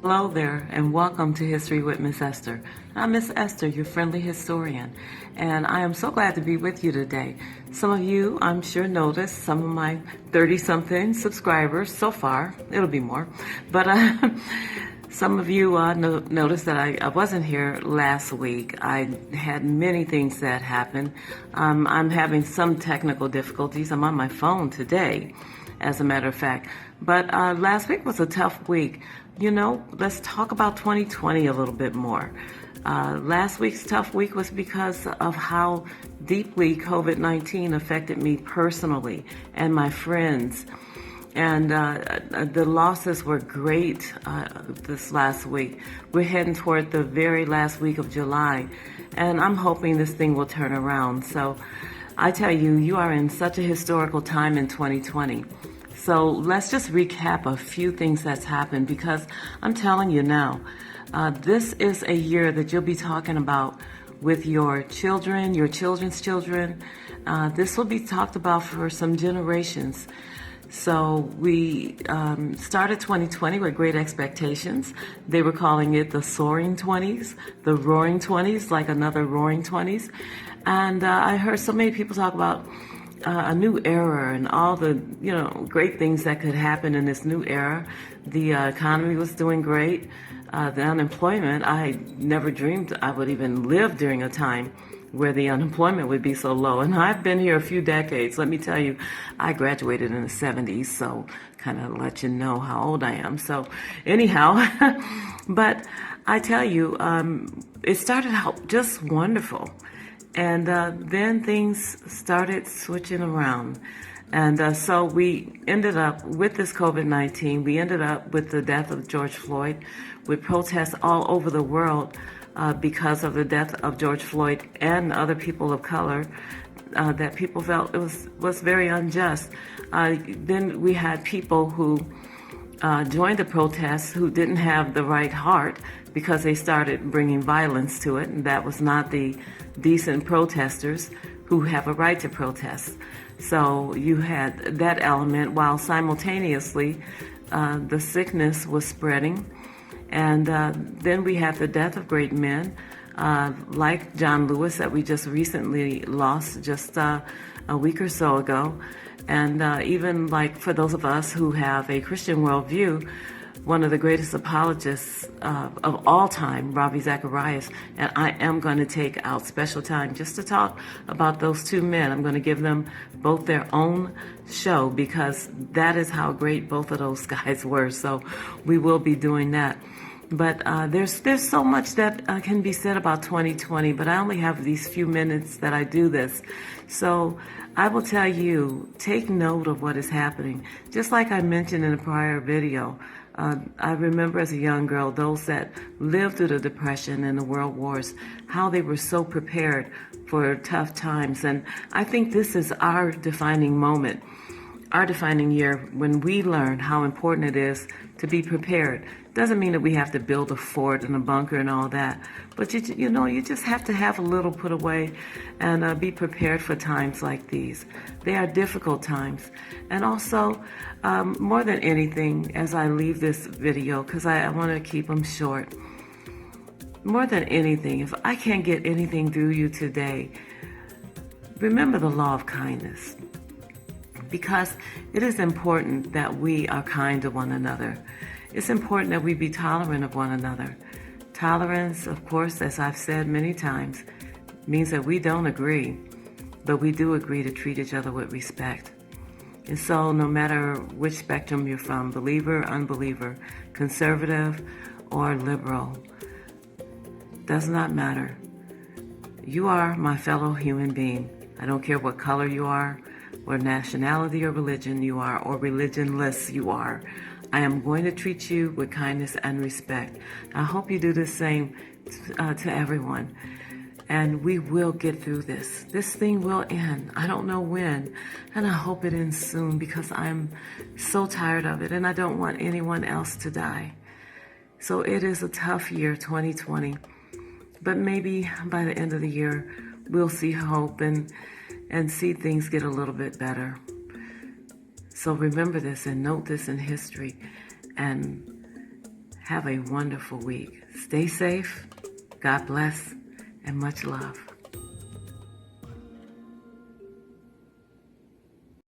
Hello there, and welcome to History with Miss Esther. I'm Miss Esther, your friendly historian, and I am so glad to be with you today. Some of you, I'm sure, noticed some of my 30-something subscribers so far. It'll be more, but some of you noticed that I wasn't here last week. I had many things that happened. I'm having some technical difficulties. I'm on my phone today, as a matter of fact. But last week was a tough week. You know, let's talk about 2020 a little bit more. Last week's tough week was because of how deeply COVID-19 affected me personally and my friends. And the losses were great this last week. We're heading toward the very last week of July, and I'm hoping this thing will turn around. So I tell you, you are in such a historical time in 2020. So let's just recap a few things that's happened, because I'm telling you now, this is a year that you'll be talking about with your children, your children's children. This will be talked about for some generations. So we started 2020 with great expectations. They were calling it the soaring 20s, the roaring 20s, like another roaring 20s. And I heard so many people talk about a new era and all the great things that could happen in this new era. The economy was doing great. The unemployment, I never dreamed I would even live during a time where the unemployment would be so low. And I've been here a few decades. Let me tell you, I graduated in the 70s, so kind of let you know how old I am. So anyhow, but I tell you, it started out just wonderful. And then things started switching around. And so we ended up with this COVID-19. We ended up with the death of George Floyd, with protests all over the world because of the death of George Floyd and other people of color, that people felt it was very unjust. Then we had people who joined the protests who didn't have the right heart, because they started bringing violence to it, and that was not the decent protesters who have a right to protest. So you had that element, while simultaneously the sickness was spreading. And then we had the death of great men, like John Lewis, that we just recently lost just a week or so ago. And even like for those of us who have a Christian worldview, one of the greatest apologists of all time, Ravi Zacharias, and I am going to take out special time just to talk about those two men. I'm going to give them both their own show, because that is how great both of those guys were. So we will be doing that. But there's so much that can be said about 2020, but I only have these few minutes that I do this. So I will tell you, take note of what is happening. Just like I mentioned in a prior video, I remember as a young girl, those that lived through the Depression and the World Wars, how they were so prepared for tough times. And I think this is our defining moment, our defining year, when we learn how important it is to be prepared. Doesn't mean that we have to build a fort and a bunker and all that, but you just have to have a little put away and be prepared for times like these. They are difficult times. And also, more than anything, as I leave this video, because I want to keep them short, more than anything, if I can't get anything through you today, remember the law of kindness, because it is important that we are kind to one another. It's important that we be tolerant of one another. Tolerance, of course, as I've said many times, means that we don't agree, but we do agree to treat each other with respect. And so no matter which spectrum you're from, believer, unbeliever, conservative, or liberal, does not matter. You are my fellow human being. I don't care what color you are, or nationality or religion you are, or religionless you are. I am going to treat you with kindness and respect. I hope you do the same to everyone. And we will get through this. This thing will end. I don't know when. And I hope it ends soon, because I'm so tired of it and I don't want anyone else to die. So it is a tough year, 2020. But maybe by the end of the year, we'll see hope and see things get a little bit better. So remember this and note this in history, and Have a wonderful week. Stay safe. God bless and much love.